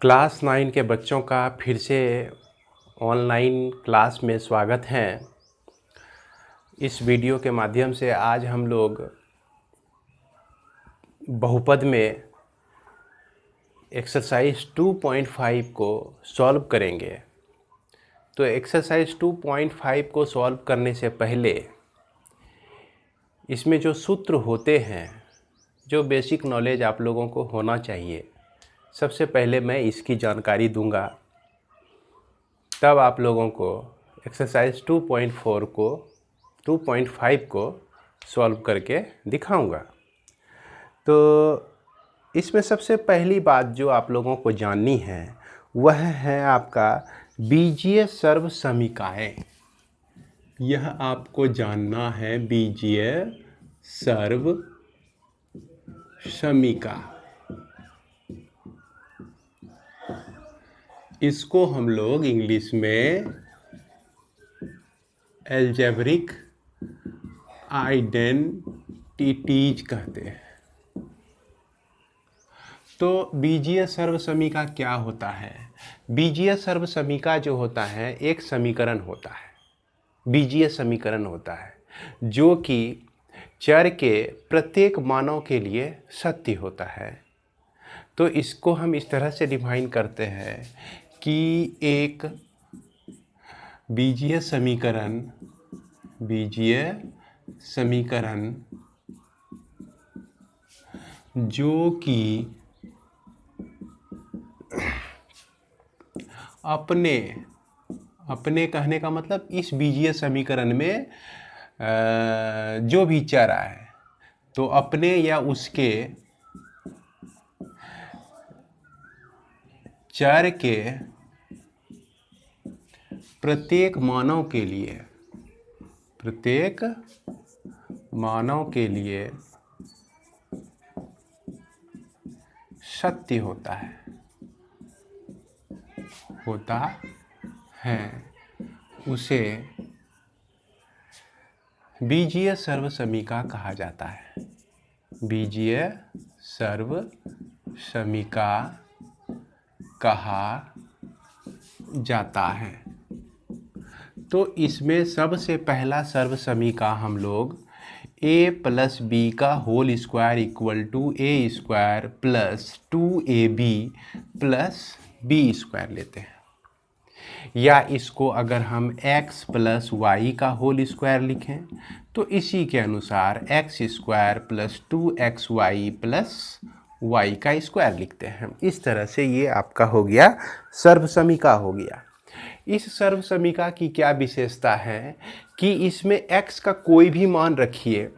Class 9 के बच्चों का फिर से ऑनलाइन क्लास में स्वागत है। इस वीडियो के माध्यम से आज हम लोग बहुपद में एक्सरसाइज 2.5 को सॉल्व करेंगे। तो एक्सरसाइज 2.5 को सॉल्व करने से पहले इसमें जो सूत्र होते हैं, जो बेसिक नॉलेज आप लोगों को होना चाहिए, सबसे पहले मैं इसकी जानकारी दूंगा, तब आप लोगों को एक्सरसाइज 2.5 को सॉल्व करके दिखाऊंगा। तो इसमें सबसे पहली बात जो आप लोगों को जाननी है वह है आपका बीजीय सर्व समीकाएँ। यह आपको जानना है, बीजीय सर्व समीका। इसको हम लोग इंग्लिश में एल्जेब्रिक आइडेंटिटीज कहते हैं। तो बीजीय सर्व समीका क्या होता है? बीजीय सर्व समीका जो होता है एक समीकरण होता है, बीजीय समीकरण होता है जो कि चर के प्रत्येक मानों के लिए सत्य होता है। तो इसको हम इस तरह से डिफाइन करते हैं कि एक बीजीय समीकरण जो कि अपने कहने का मतलब इस बीजीय समीकरण में जो भी चर आए तो अपने या उसके चर के प्रत्येक मानव के लिए सत्य होता है उसे बीजीय सर्व समीका कहा जाता है। बीजीय सर्व समीका कहा जाता है। तो इसमें सबसे पहला सर्व समीका हम लोग a प्लस बी का whole square equal to a square plus 2ab plus B square लेते हैं, या इसको अगर हम x प्लस वाई का होल स्क्वायर लिखें तो इसी के अनुसार x square plus 2xy plus y का स्क्वायर लिखते हैं। इस तरह से ये आपका हो गया सर्व समीका हो गया। इस सर्व समीका की क्या विशेषता है कि इसमें x का कोई भी मान रखिए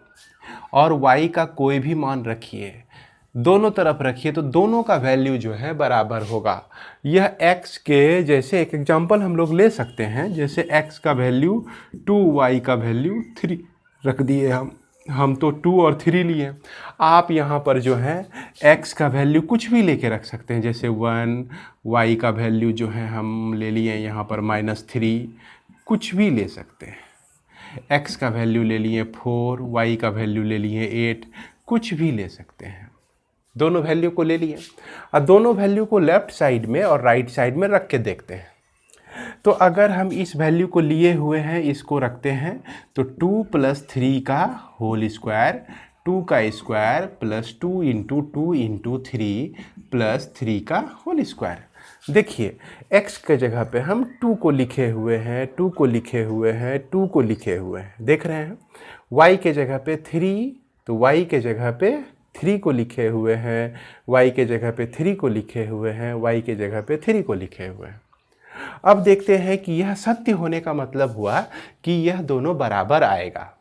और y का कोई भी मान रखिए, दोनों तरफ रखिए तो दोनों का वैल्यू जो है बराबर होगा। यह x के जैसे एक एग्जांपल हम लोग ले सकते हैं, जैसे x का वैल्यू 2, y का वैल्यू 3 रख दिए हम तो 2 और 3 लिए। आप यहाँ पर जो है x का वैल्यू कुछ भी लेके रख सकते हैं, जैसे 1, y का वैल्यू जो है हम ले लिए यहाँ पर -3, कुछ भी ले सकते हैं। x का वैल्यू ले लिए 4, y का वैल्यू ले लिए 8, कुछ भी ले सकते हैं। दोनों वैल्यू को ले लिए और दोनों वैल्यू को लेफ्ट साइड में और राइट साइड में रख के देखते हैं। तो अगर हम इस वैल्यू को लिए हुए हैं, इसको रखते हैं तो 2 प्लस 3 का होल स्क्वायर, 2 का square plus 2 into 2 into 3 plus 3 का होल स्क्वायर। देखिए x के जगह पे हम 2 को लिखे हुए हैं, 2 को लिखे हुए हैं, 2 को लिखे हुए हैं, देख रहे हैं। y के जगह पे 3, तो y के जगह पे 3 को लिखे हुए हैं, y के जगह पे 3 को लिखे हुए हैं, y के जगह पे 3 को लिखे हुए हैं। अब देखते हैं कि यह सत्य होने का मतलब हुआ कि यह दोनों बराबर आएगा।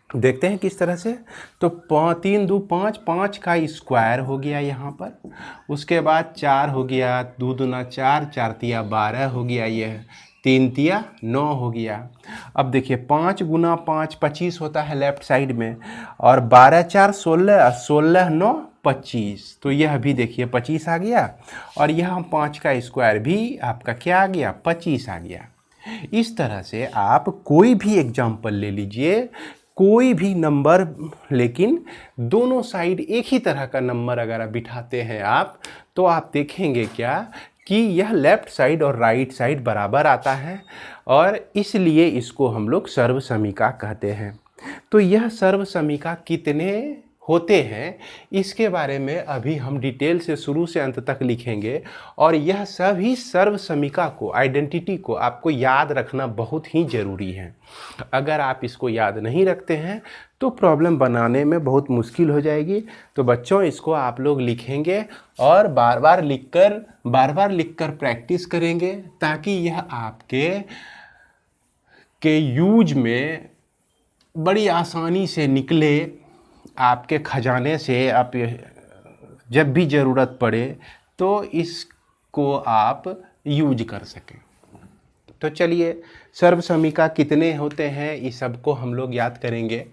देखते हैं किस तरह से। तो 3 2 5, 5 का स्क्वायर हो गया यहाँ पर, उसके बाद 4 हो गया, 2 दूना 4, 4 तिया 12 हो गया, यह 3 तिया 9 हो गया। अब देखिए 5 गुना 5 25 होता है लेफ्ट साइड में, और 12 4 16, 16 9 25, तो यह भी देखिए 25 आ गया, और यह 5 का स्क्वायर भी आपका क्या आ गया, 25 आ गया। इस तरह से आप कोई भी एग्जाम्पल ले लीजिए, कोई भी नंबर, लेकिन दोनों साइड एक ही तरह का नंबर अगर आप बिठाते हैं आप, तो आप देखेंगे क्या कि यह लेफ्ट साइड और राइट साइड बराबर आता है और इसलिए इसको हम लोग सर्वसमीका कहते हैं। तो यह सर्वसमीका कितने होते हैं इसके बारे में अभी हम डिटेल से शुरू से अंत तक लिखेंगे और यह सभी सर्वसमीका को, आइडेंटिटी को आपको याद रखना बहुत ही ज़रूरी है। अगर आप इसको याद नहीं रखते हैं तो प्रॉब्लम बनाने में बहुत मुश्किल हो जाएगी। तो बच्चों इसको आप लोग लिखेंगे और बार बार लिखकर प्रैक्टिस करेंगे ताकि यह आपके यूज में बड़ी आसानी से निकले, आपके खजाने से। आप जब भी ज़रूरत पड़े तो इसको आप यूज कर सकें। तो चलिए सर्वसमीका कितने होते हैं इस सबको हम लोग याद करेंगे।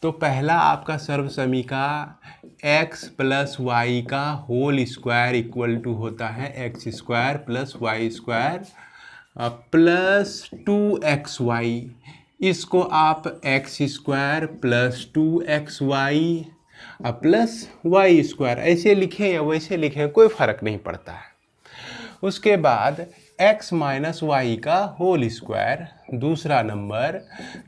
तो पहला आपका सर्वसमीका x प्लस वाई का होल स्क्वायर इक्वल टू होता है x square plus Y square plus 2xy। इसको आप X square plus 2xy plus Y square ऐसे लिखें या वैसे लिखें कोई फ़र्क नहीं पड़ता है। उसके बाद x माइनस वाई का होल स्क्वायर दूसरा नंबर,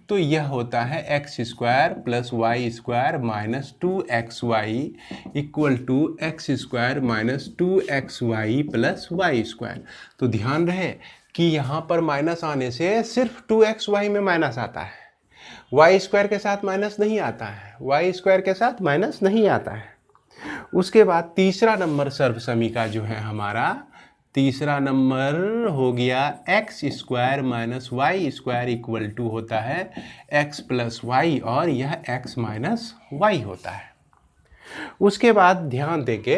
तो यह होता है x square plus Y square minus 2xy equal to X square minus 2xy plus Y square. तो ध्यान रहे कि यहाँ पर माइनस आने से सिर्फ 2xy में माइनस आता है, वाई स्क्वायर के साथ माइनस नहीं आता है, वाई स्क्वायर के साथ माइनस नहीं आता है। उसके बाद तीसरा नंबर सर्वसमीका जो है हमारा, तीसरा नंबर हो गया X square minus Y square equal to होता है एक्स प्लस वाई और यह एक्स माइनस वाई होता है। उसके बाद ध्यान देंगे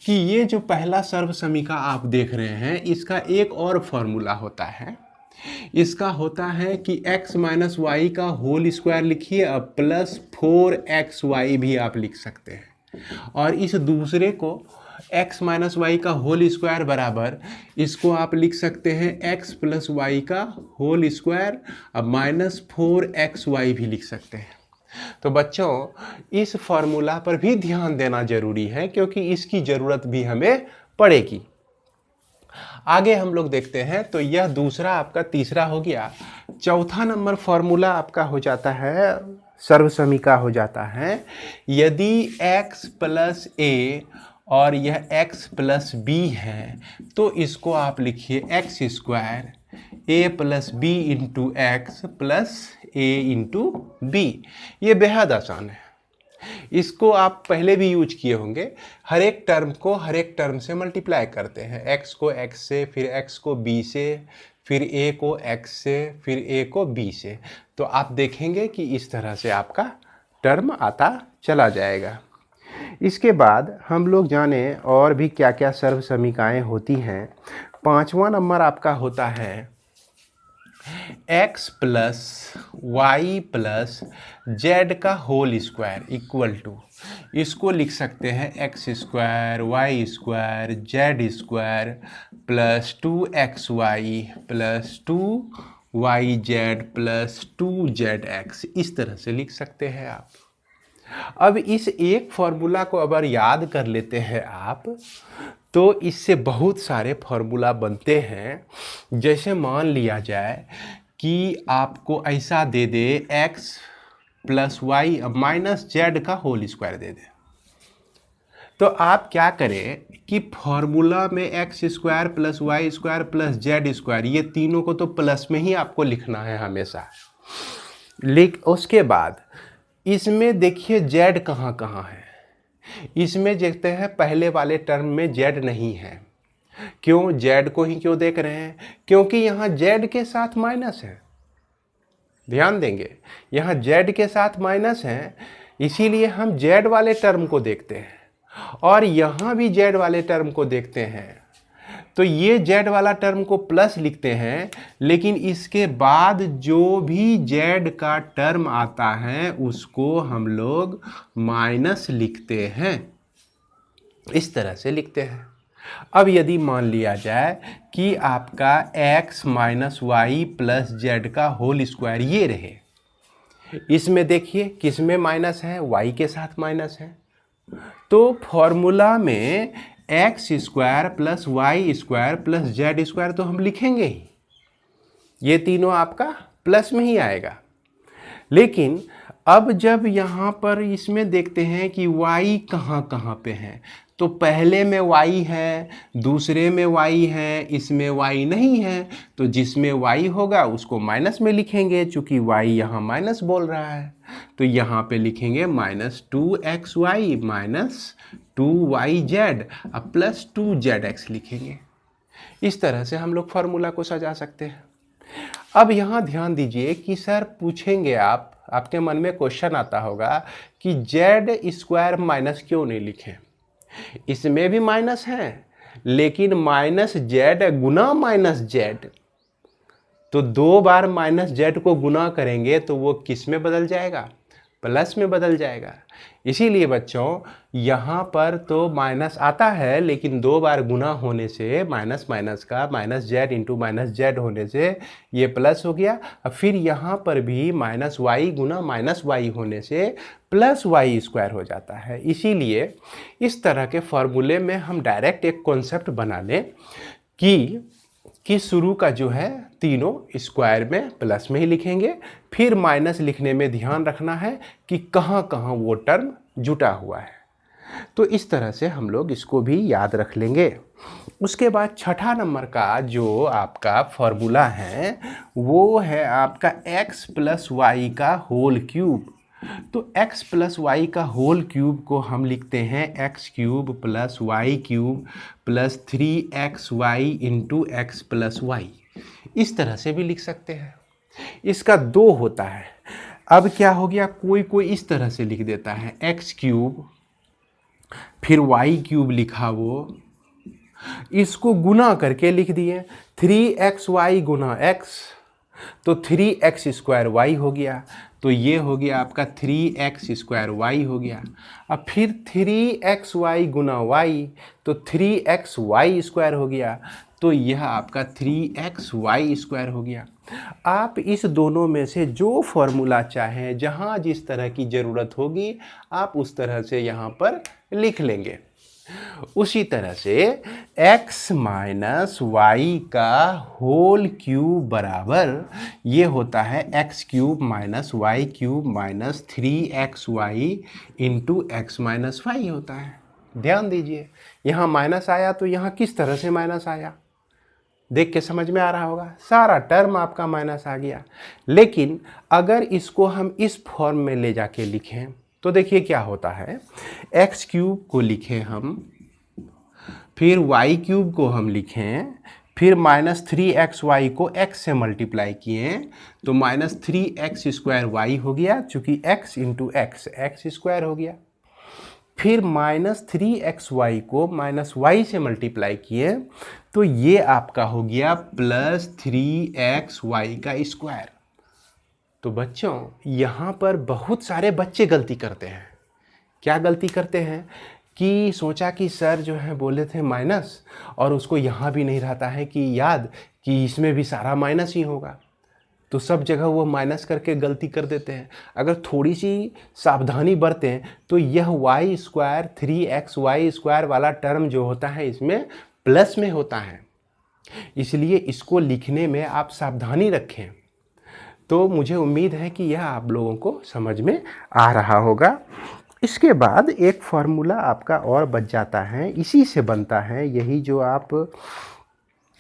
कि ये जो पहला सर्वसमीका आप देख रहे हैं इसका एक और फॉर्मूला होता है। इसका होता है कि x माइनस वाई का होल स्क्वायर लिखिए, अब प्लस 4xy भी आप लिख सकते हैं। और इस दूसरे को x माइनस वाई का होल स्क्वायर बराबर इसको आप लिख सकते हैं x प्लस वाई का होल स्क्वायर, अब माइनस 4xy भी लिख सकते हैं। तो बच्चों इस फॉर्मूला पर भी ध्यान देना जरूरी है क्योंकि इसकी ज़रूरत भी हमें पड़ेगी। आगे हम लोग देखते हैं। तो यह दूसरा आपका तीसरा हो गया। चौथा नंबर फॉर्मूला आपका हो जाता है, सर्वसमीका हो जाता है, यदि x प्लस a और यह x प्लस b है तो इसको आप लिखिए X square a plus B into x plus a into B. ये बेहद आसान है, इसको आप पहले भी यूज किए होंगे। हर एक टर्म को हर एक टर्म से मल्टीप्लाई करते हैं, x को x से, फिर x को b से, फिर a को x से, फिर a को b से। तो आप देखेंगे कि इस तरह से आपका टर्म आता चला जाएगा। इसके बाद हम लोग जाने और भी क्या क्या सर्वसमीकाएं होती हैं। पांचवा नंबर आपका होता है x plus Y plus Z का होल स्क्वायर इक्वल टू, इसको लिख सकते हैं X square Y square Z square plus 2xy plus 2yz plus 2zx, इस तरह से लिख सकते हैं आप। अब इस एक फॉर्मूला को अगर याद कर लेते हैं आप तो इससे बहुत सारे फॉर्मूला बनते हैं। जैसे मान लिया जाए कि आपको ऐसा दे दे x plus Y minus Z का होल स्क्वायर दे दे, तो आप क्या करें कि फॉर्मूला में X square plus Y square plus Z square, ये तीनों को तो प्लस में ही आपको लिखना है हमेशा। उसके बाद इसमें देखिए जेड कहाँ कहाँ है। इसमें देखते हैं पहले वाले टर्म में जेड नहीं है। क्यों? जेड को ही क्यों देख रहे हैं? क्योंकि यहाँ जेड के साथ माइनस है। ध्यान देंगे, यहाँ जेड के साथ माइनस है, इसीलिए हम जेड वाले टर्म को देखते हैं और यहाँ भी जेड वाले टर्म को देखते हैं। तो ये जेड वाला टर्म को प्लस लिखते हैं, लेकिन इसके बाद जो भी जेड का टर्म आता है उसको हम लोग माइनस लिखते हैं, इस तरह से लिखते हैं। अब यदि मान लिया जाए कि आपका x minus Y plus Z का होल स्क्वायर ये रहे, इसमें देखिए किस में माइनस है, y के साथ माइनस है। तो फॉर्मूला में X square plus Y square plus Z square तो हम लिखेंगे ही, ये तीनों आपका प्लस में ही आएगा। लेकिन अब जब यहाँ पर इसमें देखते हैं कि y कहाँ कहाँ पे है, तो पहले में y है, दूसरे में y है, इसमें y नहीं है, तो जिसमें y होगा उसको माइनस में लिखेंगे, चूँकि y यहाँ माइनस बोल रहा है तो यहाँ पे लिखेंगे -2xy माइनस 2yz अब प्लस 2zx लिखेंगे। इस तरह से हम लोग फार्मूला को सजा सकते हैं। अब यहाँ ध्यान दीजिए कि सर पूछेंगे आपके मन में क्वेश्चन आता होगा कि जेड स्क्वायर माइनस क्यों नहीं लिखें, इसमें भी माइनस है लेकिन माइनस जेड गुना माइनस जेड, तो 2 बार माइनस जेड को गुना करेंगे तो वो किस में बदल जाएगा, प्लस में बदल जाएगा। इसीलिए बच्चों यहाँ पर तो माइनस आता है लेकिन 2 बार गुना होने से माइनस माइनस का minus Z into minus Z होने से ये प्लस हो गया। अब फिर यहाँ पर भी माइनस वाई गुना माइनस वाई होने से प्लस वाई स्क्वायर हो जाता है। इसीलिए इस तरह के फॉर्मूले में हम डायरेक्ट एक कॉन्सेप्ट बना लें कि शुरू का जो है तीनों स्क्वायर में प्लस में ही लिखेंगे, फिर माइनस लिखने में ध्यान रखना है कि कहाँ कहाँ वो टर्म जुटा हुआ है। तो इस तरह से हम लोग इसको भी याद रख लेंगे। उसके बाद छठा नंबर का जो आपका फॉर्मूला है वो है आपका x प्लस वाई का होल क्यूब। तो x प्लस वाई का होल क्यूब को हम लिखते हैं x cube plus Y cube plus 3xy into x plus Y. इस तरह से भी लिख सकते हैं। इसका 2 होता है। अब क्या हो गया, कोई इस तरह से लिख देता है x क्यूब फिर y क्यूब लिखा, वो इसको गुना करके लिख दिए 3xy गुना x, तो 3x स्क्वायर वाई हो गया, तो ये हो गया आपका 3x स्क्वायर वाई हो गया। अब फिर 3xy गुना y, तो 3xy स्क्वायर हो गया, तो यह आपका 3xy स्क्वायर हो गया। आप इस दोनों में से जो फॉर्मूला चाहें, जहाँ जिस तरह की ज़रूरत होगी आप उस तरह से यहाँ पर लिख लेंगे। उसी तरह से x माइनस वाई का होल क्यूब बराबर ये होता है x cube minus y cube minus 3xy into x minus y होता है। ध्यान दीजिए यहाँ माइनस आया तो यहाँ किस तरह से माइनस आया, देख के समझ में आ रहा होगा, सारा टर्म आपका माइनस आ गया। लेकिन अगर इसको हम इस फॉर्म में ले जाके लिखें तो देखिए क्या होता है, एक्स क्यूब को लिखें हम, फिर वाई क्यूब को हम लिखें, फिर माइनस 3xy को x से मल्टीप्लाई किए तो माइनस 3x स्क्वायर वाई हो गया, चूँकि x इंटू एक्स स्क्वायर हो गया। फिर माइनस 3xy को माइनस y से मल्टीप्लाई किए तो ये आपका हो गया प्लस 3xy का स्क्वायर। तो बच्चों यहाँ पर बहुत सारे बच्चे गलती करते हैं। क्या गलती करते हैं कि सोचा कि सर जो है बोले थे माइनस, और उसको यहाँ भी नहीं रहता है कि याद कि इसमें भी सारा माइनस ही होगा, तो सब जगह वो माइनस करके गलती कर देते हैं। अगर थोड़ी सी सावधानी बरतें तो यह वाई स्क्वायर 3xy स्क्वायर वाला टर्म जो होता है इसमें प्लस में होता है, इसलिए इसको लिखने में आप सावधानी रखें। तो मुझे उम्मीद है कि यह आप लोगों को समझ में आ रहा होगा। इसके बाद एक फार्मूला आपका और बच जाता है, इसी से बनता है, यही जो आप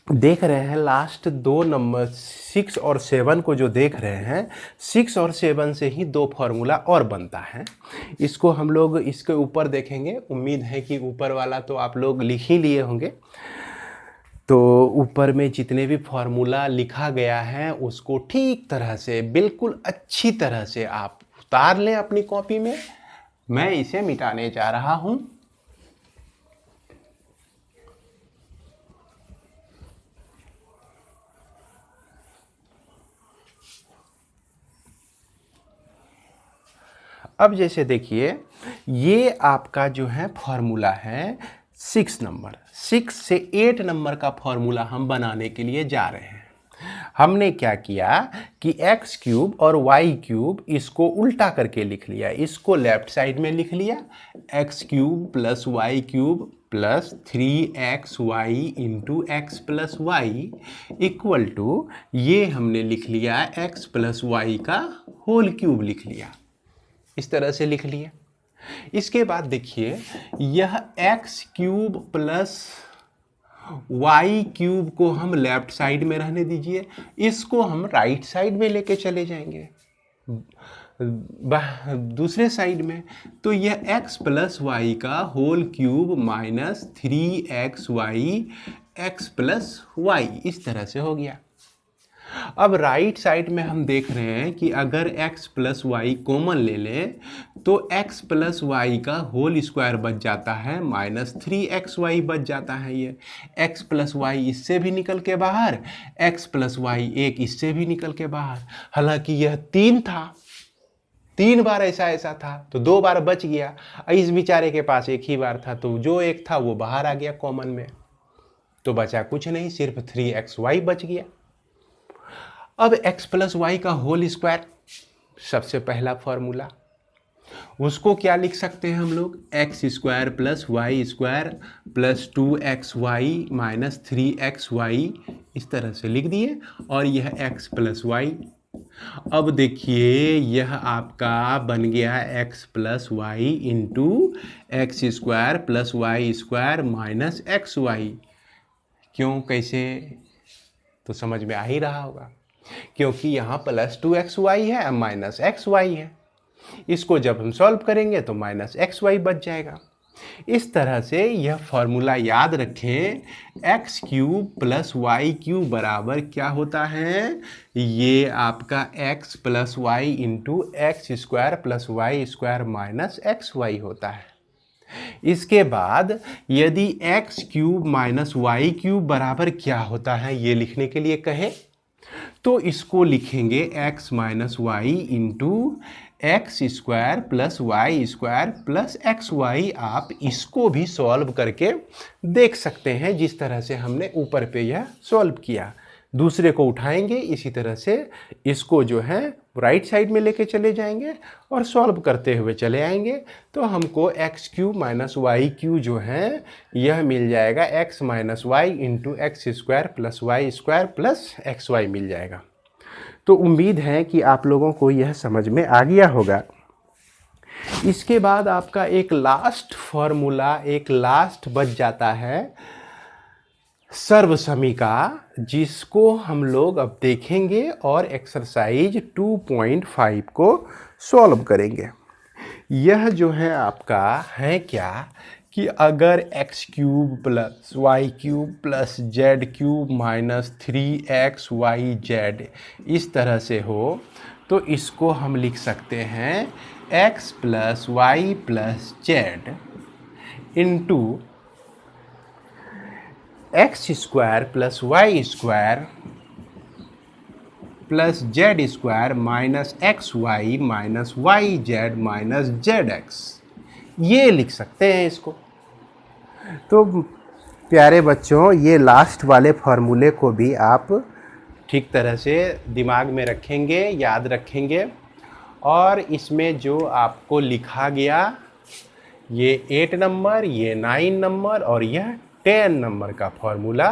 देख रहे हैं लास्ट 2 नंबर 6 और 7 को जो देख रहे हैं, 6 और 7 से ही 2 फार्मूला और बनता है। इसको हम लोग इसके ऊपर देखेंगे। उम्मीद है कि ऊपर वाला तो आप लोग लिख ही लिए होंगे, तो ऊपर में जितने भी फार्मूला लिखा गया है उसको ठीक तरह से बिल्कुल अच्छी तरह से आप उतार लें अपनी कॉपी में। मैं इसे मिटाने जा रहा हूं। अब जैसे देखिए ये आपका जो है फार्मूला है 6 नंबर, 6 से 8 नंबर का फार्मूला हम बनाने के लिए जा रहे हैं। हमने क्या किया कि एक्स क्यूब और वाई क्यूब इसको उल्टा करके लिख लिया, इसको लेफ्ट साइड में लिख लिया, x cube plus Y cube plus 3xy into x plus y equal to ये हमने लिख लिया एक्स प्लस वाई का होल क्यूब लिख लिया, इस तरह से लिख लिया। इसके बाद देखिए यह x cube plus Y cube को हम लेफ्ट साइड में रहने दीजिए, इसको हम राइट साइड में लेके चले जाएंगे दूसरे साइड में, तो यह x प्लस वाई का whole cube minus 3xy x plus Y इस तरह से हो गया। अब राइट साइड में हम देख रहे हैं कि अगर x प्लस वाई कॉमन ले लें तो x प्लस वाई का होल स्क्वायर बच जाता है माइनस 3xy बच जाता है। ये x प्लस वाई इससे भी निकल के बाहर, x प्लस वाई एक इससे भी निकल के बाहर। हालांकि यह 3 था, 3 बार ऐसा था तो 2 बार बच गया, इस बेचारे के पास एक ही बार था तो जो एक था वो बाहर आ गया कॉमन में, तो बचा कुछ नहीं, सिर्फ 3xy बच गया। अब x प्लस वाई का होल स्क्वायर सबसे पहला फॉर्मूला, उसको क्या लिख सकते हैं हम लोग, x square plus Y square plus 2xy minus 3xy इस तरह से लिख दिए, और यह x प्लस वाई। अब देखिए यह आपका बन गया x plus y into x square plus Y square minus x y. क्यों, कैसे, तो समझ में आ ही रहा होगा, क्योंकि यहाँ प्लस 2xy है माइनस xy है, इसको जब हम सॉल्व करेंगे तो माइनस xy बच जाएगा। इस तरह से यह फॉर्मूला याद रखें, x cube plus Y cube बराबर क्या होता है, ये आपका x plus y into x square plus Y square minus xy होता है। इसके बाद यदि x cube minus y cube बराबर क्या होता है ये लिखने के लिए कहे तो इसको लिखेंगे x minus y into x square plus Y square plus x y. आप इसको भी सॉल्व करके देख सकते हैं जिस तरह से हमने ऊपर पे यह सॉल्व किया। दूसरे को उठाएंगे, इसी तरह से इसको जो है राइट साइड में लेके चले जाएंगे और सॉल्व करते हुए चले आएंगे, तो हमको x cube minus y cube जो है यह मिल जाएगा x minus y into x square plus Y square plus x y मिल जाएगा। तो उम्मीद है कि आप लोगों को यह समझ में आ गया होगा। इसके बाद आपका एक लास्ट फॉर्मूला, एक लास्ट बच जाता है सर्वसमीका, जिसको हम लोग अब देखेंगे और एक्सरसाइज 2.5 को सॉल्व करेंगे। यह जो है आपका है क्या कि अगर x cube plus Y cube plus z cube minus 3xyz इस तरह से हो तो इसको हम लिख सकते हैं x plus Y plus z into x square plus Y square plus Z square minus x y minus y z minus z x, ये लिख सकते हैं इसको। तो प्यारे बच्चों, ये लास्ट वाले फॉर्मूले को भी आप ठीक तरह से दिमाग में रखेंगे, याद रखेंगे, और इसमें जो आपको लिखा गया ये 8 नंबर, ये 9 नंबर और यह 10 नंबर का फॉर्मूला,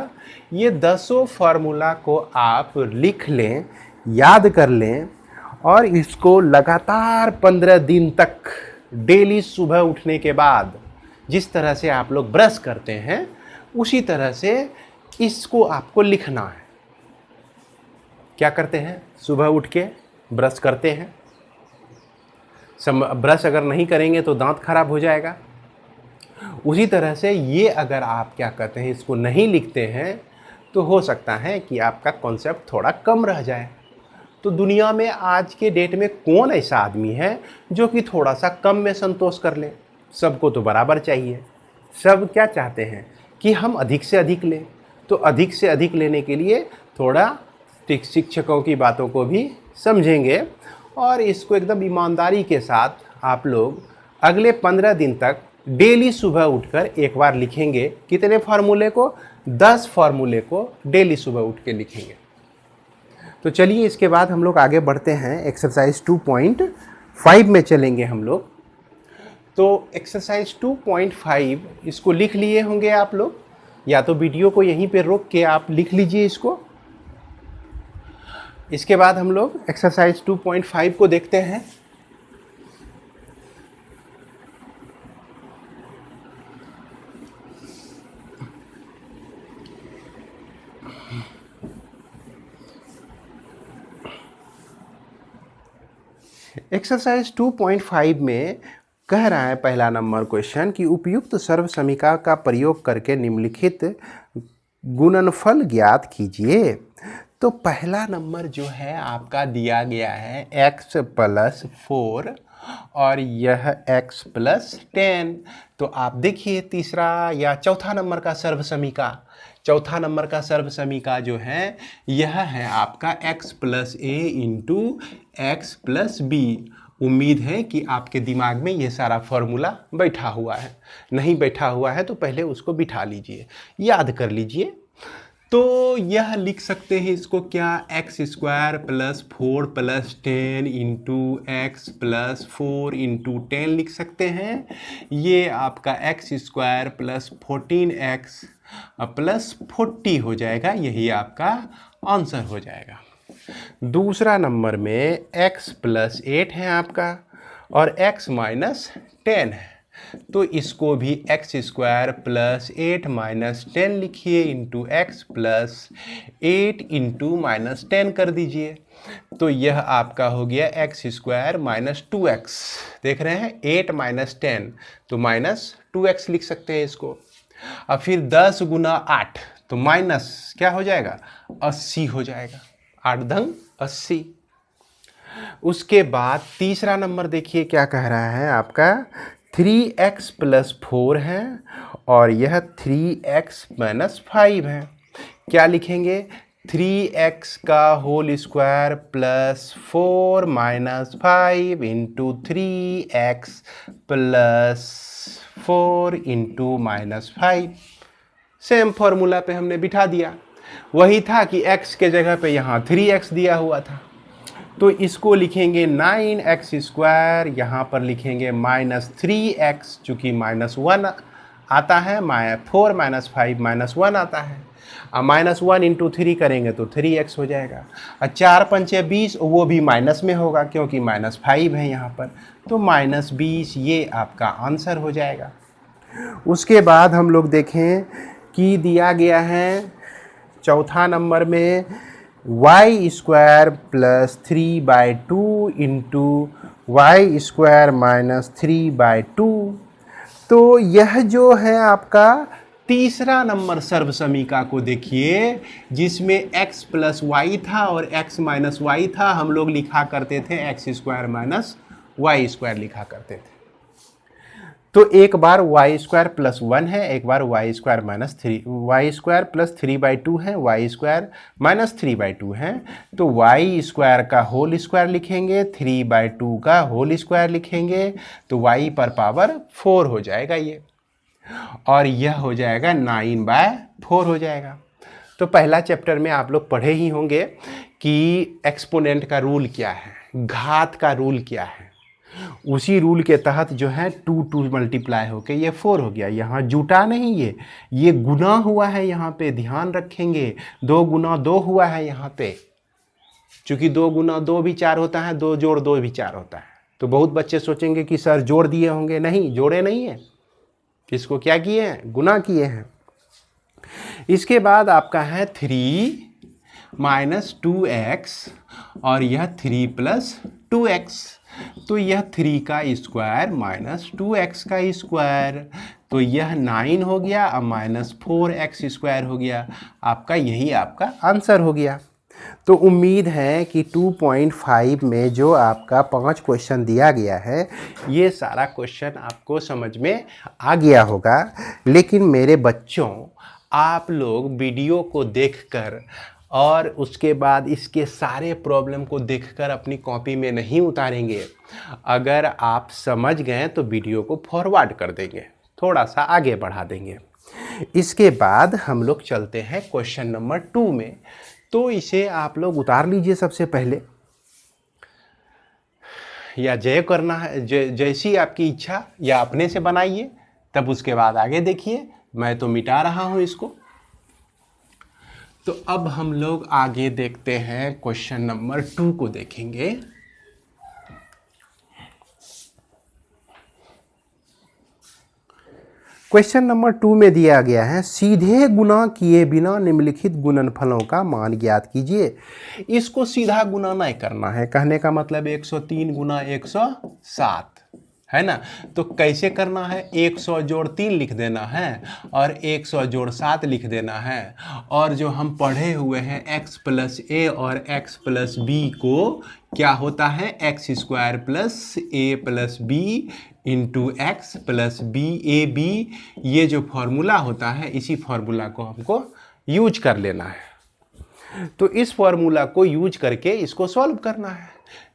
ये 10 फार्मूला को आप लिख लें, याद कर लें, और इसको लगातार 15 दिन तक डेली सुबह उठने के बाद जिस तरह से आप लोग ब्रश करते हैं उसी तरह से इसको आपको लिखना है। क्या करते हैं, सुबह उठ के ब्रश करते हैं, ब्रश अगर नहीं करेंगे तो दांत खराब हो जाएगा। उसी तरह से ये अगर आप क्या कहते हैं इसको नहीं लिखते हैं तो हो सकता है कि आपका कॉन्सेप्ट थोड़ा कम रह जाए। तो दुनिया में आज के डेट में कौन ऐसा आदमी है जो कि थोड़ा सा कम में संतोष कर ले? सबको तो बराबर चाहिए। सब क्या चाहते हैं कि हम अधिक से अधिक लें, तो अधिक से अधिक लेने के लिए थोड़ा शिक्षकों की बातों को भी समझेंगे और इसको एकदम ईमानदारी के साथ आप लोग अगले 15 दिन तक डेली सुबह उठकर एक बार लिखेंगे। कितने फार्मूले को? 10 फार्मूले को डेली सुबह उठ के लिखेंगे। तो चलिए इसके बाद हम लोग आगे बढ़ते हैं, एक्सरसाइज 2.5 में चलेंगे हम लोग। तो एक्सरसाइज 2.5 इसको लिख लिए होंगे आप लोग, या तो वीडियो को यहीं पे रोक के आप लिख लीजिए इसको। इसके बाद हम लोग एक्सरसाइज 2.5 को देखते हैं। एक्सरसाइज 2.5 में कह रहा है पहला नंबर क्वेश्चन कि उपयुक्त सर्व समीकरण का प्रयोग करके निम्नलिखित गुणनफल ज्ञात कीजिए। तो पहला नंबर जो है आपका दिया गया है x + 4 और यह x + 10। तो आप देखिए तीसरा या चौथा नंबर का सर्व समीकरण, चौथा नंबर का सर्व समीकरण जो है यह है आपका x + a × x + b। उम्मीद है कि आपके दिमाग में ये सारा फॉर्मूला बैठा हुआ है, नहीं बैठा हुआ है तो पहले उसको बिठा लीजिए, याद कर लीजिए। तो यह लिख सकते हैं इसको क्या, x² + 4 + 10 × x + 4 × 10 लिख सकते हैं। ये आपका x² + 14x + 40 हो जाएगा, यही आपका आंसर हो जाएगा। दूसरा नंबर में x + 8 है आपका और x - 10 है, तो इसको भी x² + 8 - 10 लिखिए × x + 8 × -10 कर दीजिए। तो यह आपका हो गया x² - 2x। देख रहे हैं 8 - 10 तो -2x लिख सकते हैं इसको। और फिर 10 × 8 तो माइनस क्या हो जाएगा, 80 हो जाएगा, 8 × 80। उसके बाद तीसरा नंबर देखिए क्या कह रहा है आपका, 3x + 4 है और यह 3x - 5 है। क्या लिखेंगे, 3x² + 4 - 5 × 3x + 4 × -5। सेम फॉर्मूला पे हमने बिठा दिया, वही था कि x के जगह पे यहाँ 3x दिया हुआ था, तो इसको लिखेंगे 9x², यहाँ पर लिखेंगे -3x, चूँकि -1 आता है, 4 - 5 -1 आता है, अब -1 × 3 करेंगे तो 3x हो जाएगा। और 4 × 5 = 20, वो भी माइनस में होगा क्योंकि -5 है यहाँ पर, तो -20 ये आपका आंसर हो जाएगा। उसके बाद हम लोग देखें कि दिया गया है चौथा नंबर में y² + 3/2 × y² - 3/2। तो यह जो है आपका तीसरा नंबर सर्व समीकरण को देखिए, जिसमें x + y था और x - y था, हम लोग लिखा करते थे x² - y² लिखा करते थे। तो एक बार y² + 1 है, एक बार y² - 3, y² + 3/2 है, y² - 3/2 है, तो y² का होल स्क्वायर लिखेंगे, 3/2 का होल स्क्वायर लिखेंगे, तो y पर पावर 4 हो जाएगा ये, और यह हो जाएगा 9/4 हो जाएगा। तो पहला चैप्टर में आप लोग पढ़े ही होंगे कि एक्सपोनेंट का रूल क्या है, घात का रूल क्या है। उसी रूल के तहत जो है 2 मल्टीप्लाई होके ये 4 हो गया। यहाँ जुटा नहीं, ये गुना हुआ है, यहाँ पे ध्यान रखेंगे 2 × 2 हुआ है यहाँ पे, चूँकि 2 × 2 भी 4 होता है, 2 जोड़ 2 भी 4 होता है। तो बहुत बच्चे सोचेंगे कि सर जोड़ दिए होंगे, नहीं जोड़े नहीं है, किसको क्या किए हैं, गुना किए हैं। इसके बाद आपका है 3 - 2x और यह 3 + 2x, तो यह 3 का स्क्वायर - 2x का स्क्वायर, तो यह 9 हो गया और -4x² हो गया। आपका यही आपका आंसर हो गया। तो उम्मीद है कि 2.5 में जो आपका 5 क्वेश्चन दिया गया है, ये सारा क्वेश्चन आपको समझ में आ गया होगा। लेकिन मेरे बच्चों, आप लोग वीडियो को देखकर और उसके बाद इसके सारे प्रॉब्लम को देखकर अपनी कॉपी में नहीं उतारेंगे। अगर आप समझ गए तो वीडियो को फॉरवर्ड कर देंगे, थोड़ा सा आगे बढ़ा देंगे। इसके बाद हम लोग चलते हैं क्वेश्चन नंबर 2 में। तो इसे आप लोग उतार लीजिए सबसे पहले, या जय करना है जैसी आपकी इच्छा, या अपने से बनाइए, तब उसके बाद आगे देखिए। मैं तो मिटा रहा हूं इसको। तो अब हम लोग आगे देखते हैं, क्वेश्चन नंबर 2 को देखेंगे। क्वेश्चन नंबर 2 में दिया गया है, सीधे गुना किए बिना निम्नलिखित गुणनफलों का मान ज्ञात कीजिए। इसको सीधा गुना नहीं करना है, कहने का मतलब 103 गुना 107 है ना। तो कैसे करना है, 100 जोड़ 3 लिख देना है और 100 जोड़ 7 लिख देना है। और जो हम पढ़े हुए हैं x प्लस ए और x प्लस बी को क्या होता है, x square plus a plus B into x plus b a b, ये जो फॉर्मूला होता है इसी फॉर्मूला को हमको यूज कर लेना है। तो इस फॉर्मूला को यूज करके इसको सॉल्व करना है।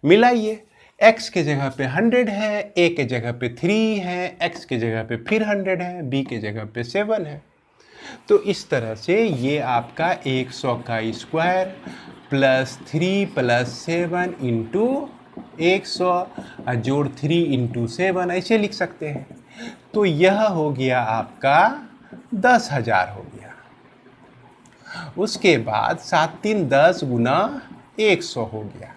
मिलाइए, x के जगह पे 100 है, a के जगह पे 3 है, x के जगह पे फिर 100 है, b के जगह पे 7 है। तो इस तरह से ये आपका 100 का स्क्वायर प्लस 3 प्लस 7 इंटू 100 जोड़ 3 इंटू 7 ऐसे लिख सकते हैं। तो यह हो गया आपका 10,000 हो गया। उसके बाद 7 3 10 गुना 100 हो गया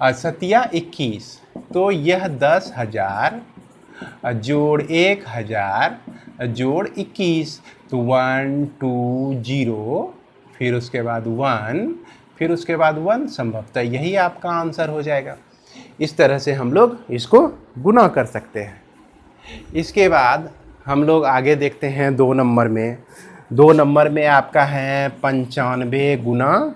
और 7 21, तो यह 10,000 जोड़ 1,000 जोड़ 21, तो 1 2 0, फिर उसके बाद 1, फिर उसके बाद 1, संभवतः यही आपका आंसर हो जाएगा। इस तरह से हम लोग इसको गुना कर सकते हैं। इसके बाद हम लोग आगे देखते हैं 2 नंबर में। 2 नंबर में आपका है 95 गुना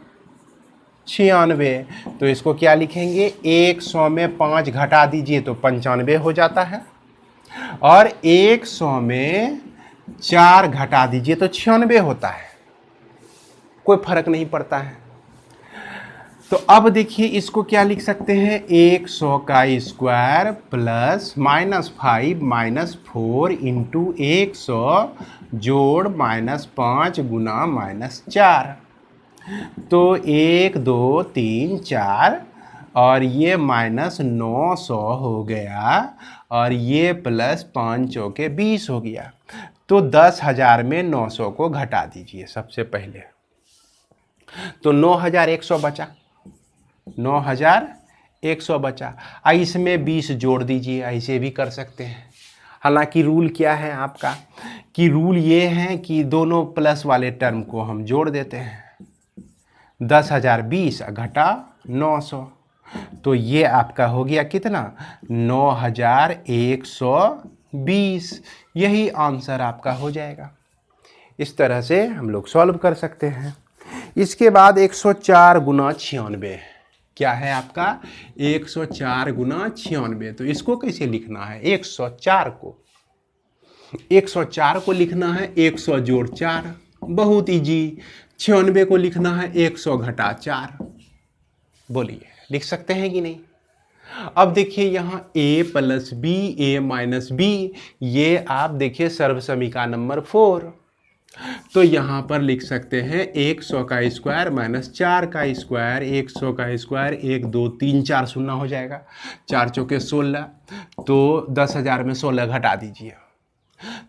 96। तो इसको क्या लिखेंगे, 100 में 5 घटा दीजिए तो 95 हो जाता है, और 100 में 4 घटा दीजिए तो 96 होता है। कोई फर्क नहीं पड़ता है। तो अब देखिए इसको क्या लिख सकते हैं, 100 का स्क्वायर प्लस -5 -4 इंटू 100 जोड़ -5 गुना -4। तो 1 2 3 4 और ये -900 हो गया, और ये प्लस 5 चौके 20 हो गया। तो 10,000 में 900 को घटा दीजिए सबसे पहले, तो 9,100 बचा। 9,100 बचा। इसमें 20 जोड़ दीजिए, ऐसे भी कर सकते हैं। हालांकि रूल क्या है आपका, कि रूल ये है कि दोनों प्लस वाले टर्म को हम जोड़ देते हैं। 10,000 20 घटा 900, तो ये आपका हो गया कितना, 9,120। यही आंसर आपका हो जाएगा। इस तरह से हम लोग सॉल्व कर सकते हैं। इसके बाद 104 गुना 96 क्या है आपका, 104 गुना 96। तो इसको कैसे लिखना है, 104 को लिखना है 100 जोड़ 4, बहुत इजी। 96 को लिखना है 100 घटा 4। बोलिए, लिख सकते हैं कि नहीं। अब देखिए यहाँ a plus b, a minus b, ये आप देखिए सर्वसमीका नंबर 4। तो यहाँ पर लिख सकते हैं 100 का स्क्वायर माइनस 4 का स्क्वायर, 100 का स्क्वायर, 1 2 3 4 शून्य हो जाएगा, 4 चौके 16। तो 10,000 में 16 घटा दीजिए,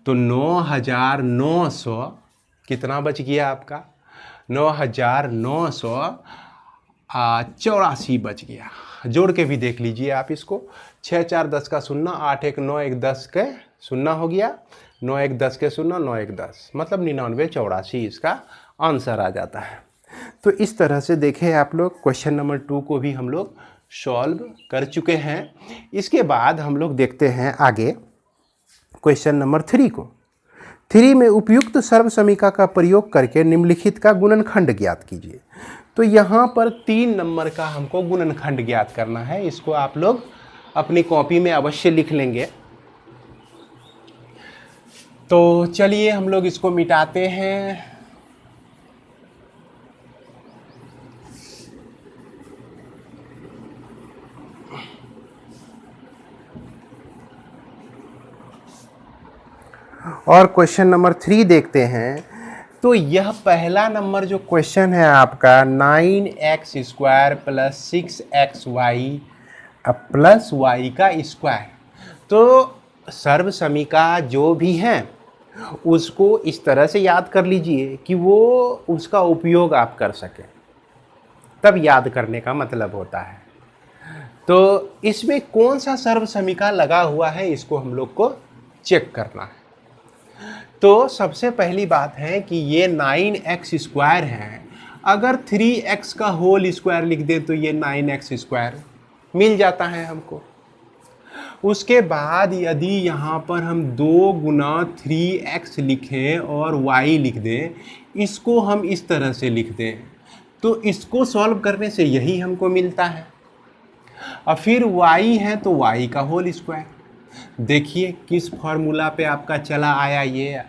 तो 9,900 कितना बच गया आपका, 9,984 बच गया। जोड़ के भी देख लीजिए आप इसको, 6 4 10 का 0, 8 1 9 1 10 के 0 हो गया, 9 1 10 के 0, 9 1 10, मतलब 9984 इसका आंसर आ जाता है। तो इस तरह से देखें आप लोग, क्वेश्चन नंबर 2 को भी हम लोग सॉल्व कर चुके हैं। इसके बाद हम लोग देखते हैं आगे क्वेश्चन नंबर 3 को। 3 में उपयुक्त सर्वसमीका का प्रयोग करके निम्नलिखित का गुणनखंड ज्ञात कीजिए। तो यहाँ पर 3 नंबर का हमको गुणनखंड ज्ञात करना है। इसको आप लोग अपनी कॉपी में अवश्य लिख लेंगे। तो चलिए हम लोग इसको मिटाते हैं। और क्वेश्चन नंबर 3 देखते हैं तो यह पहला नंबर जो क्वेश्चन है आपका 9x² plus 6xy plus y का स्क्वायर, तो सर्व समीका जो भी हैं उसको इस तरह से याद कर लीजिए कि वो उसका उपयोग आप कर सकें, तब याद करने का मतलब होता है। तो इसमें कौन सा सर्व समीका लगा हुआ है इसको हम लोग को चेक करना है। तो सबसे पहली बात है कि ये 9x² है, अगर 3x का होल स्क्वायर लिख दें तो ये 9x² मिल जाता है हमको। उसके बाद यदि यहाँ पर हम 2 गुना 3x लिखें और y लिख दें, इसको हम इस तरह से लिख दें, तो इसको सॉल्व करने से यही हमको मिलता है। और फिर y है तो y का होल स्क्वायर। देखिए किस फॉर्मूला पे आपका चला आया, ये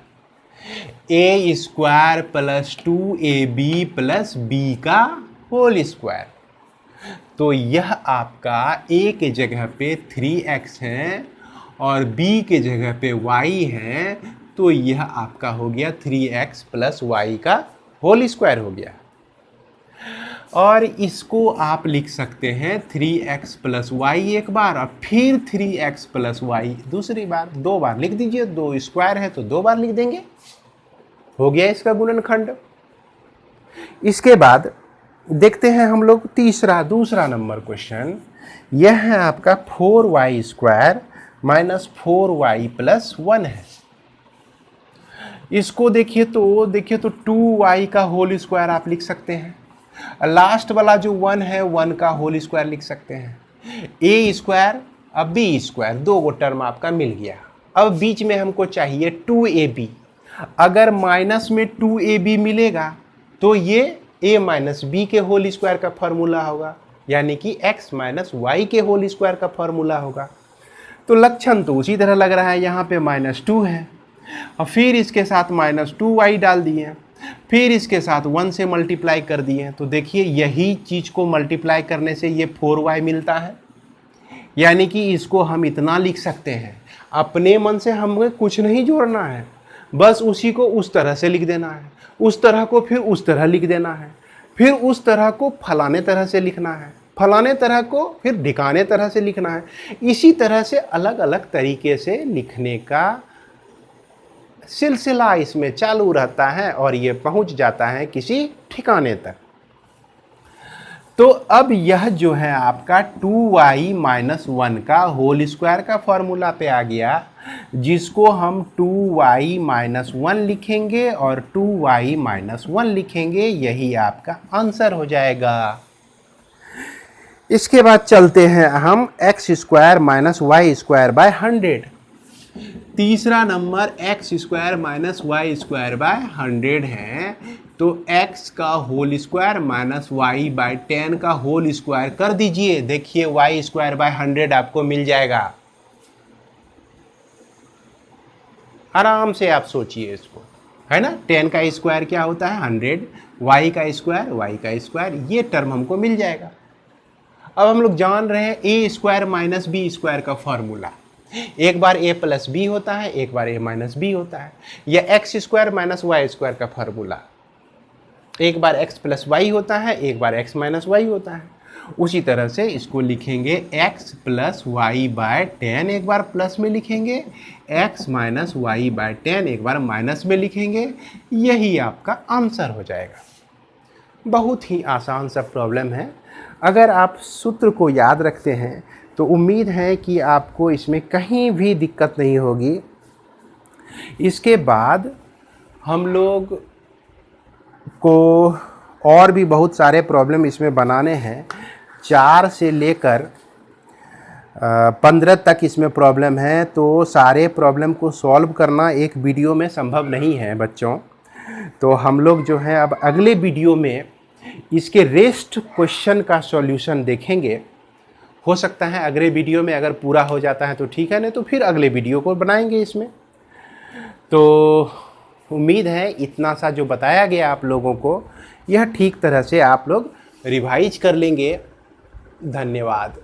a² plus 2ab plus b का होल स्क्वायर। तो यह आपका a के जगह पे 3x है और b के जगह पे y है, तो यह आपका हो गया 3x प्लस y का होल स्क्वायर हो गया। और इसको आप लिख सकते हैं 3x प्लस y एक बार और फिर 3x प्लस y दूसरी बार, 2 बार लिख दीजिए, 2 स्क्वायर है तो 2 बार लिख देंगे, हो गया इसका गुणनखंड। इसके बाद देखते हैं हम लोग दूसरा नंबर क्वेश्चन। यह है आपका 4y² माइनस 4y प्लस 1 है। इसको देखिए तो 2y का होल स्क्वायर आप लिख सकते हैं, लास्ट वाला जो 1 है 1 का होल स्क्वायर लिख सकते हैं, a² अब b², 2 गो टर्म आपका मिल गया। अब बीच में हमको चाहिए 2ab, अगर माइनस में 2ab मिलेगा तो ये a माइनस b के होल स्क्वायर का फॉर्मूला होगा, यानी कि x माइनस y के होल स्क्वायर का फॉर्मूला होगा। तो लक्षण तो उसी तरह लग रहा है, यहाँ पे -2 है और फिर इसके साथ -2y डाल दिए, फिर इसके साथ 1 से मल्टीप्लाई कर दिए, तो देखिए यही चीज़ को मल्टीप्लाई करने से ये 4y मिलता है, यानी कि इसको हम इतना लिख सकते हैं। अपने मन से हमें कुछ नहीं जोड़ना है, बस उसी को उस तरह से लिख देना है, उस तरह को फिर उस तरह लिख देना है, फिर उस तरह को फलाने तरह से लिखना है, फलाने तरह को फिर ढिकाने तरह से लिखना है। इसी तरह से अलग अलग तरीके से लिखने का सिलसिला इसमें चालू रहता है और ये पहुंच जाता है किसी ठिकाने तक। तो अब यह जो है आपका 2y माइनस 1 का होल स्क्वायर का फॉर्मूला पे आ गया, जिसको हम 2y माइनस 1 लिखेंगे और 2y माइनस 1 लिखेंगे, यही आपका आंसर हो जाएगा। इसके बाद चलते हैं हम x² माइनस y² बाय 100। तीसरा number x² minus y² bye 100 है, तो x का whole square minus y by 10 का होल स्क्वायर कर दीजिए। देखिए y² बाय 100 आपको मिल जाएगा। आराम से आप सोचिए इसको, है ना। 10 का स्क्वायर क्या होता है 100, y का स्क्वायर, ये टर्म हमको मिल जाएगा। अब हम लोग जान रहे हैं a² माइनस b² का फॉर्मूला, एक बार a प्लस b होता है, एक बार a माइनस b होता है। यह x² माइनस y² का फॉर्मूला, एक बार x प्लस y होता है, एक बार x माइनस y होता है। उसी तरह से इसको लिखेंगे x प्लस y बाय 10, एक बार प्लस में लिखेंगे, x माइनस y बाय 10 एक बार माइनस में लिखेंगे, यही आपका आंसर हो जाएगा। बहुत ही आसान सा प्रॉब्लम है। अगर आप सूत्र को याद रखते हैं तो उम्मीद है कि आपको इसमें कहीं भी दिक्कत नहीं होगी। इसके बाद हम लोग को और भी बहुत सारे प्रॉब्लम इसमें बनाने हैं, 4 से लेकर 15 तक इसमें प्रॉब्लम है। तो सारे प्रॉब्लम को सॉल्व करना एक वीडियो में संभव नहीं है बच्चों। तो हम लोग जो है अब अगले वीडियो में इसके रेस्ट क्वेश्चन का सॉल्यूशन देखेंगे। हो सकता है अगले वीडियो में अगर पूरा हो जाता है तो ठीक है, नहीं तो फिर अगले वीडियो को बनाएंगे इसमें। तो उम्मीद है इतना सा जो बताया गया आप लोगों को, यह ठीक तरह से आप लोग रिवाइज कर लेंगे। धन्यवाद।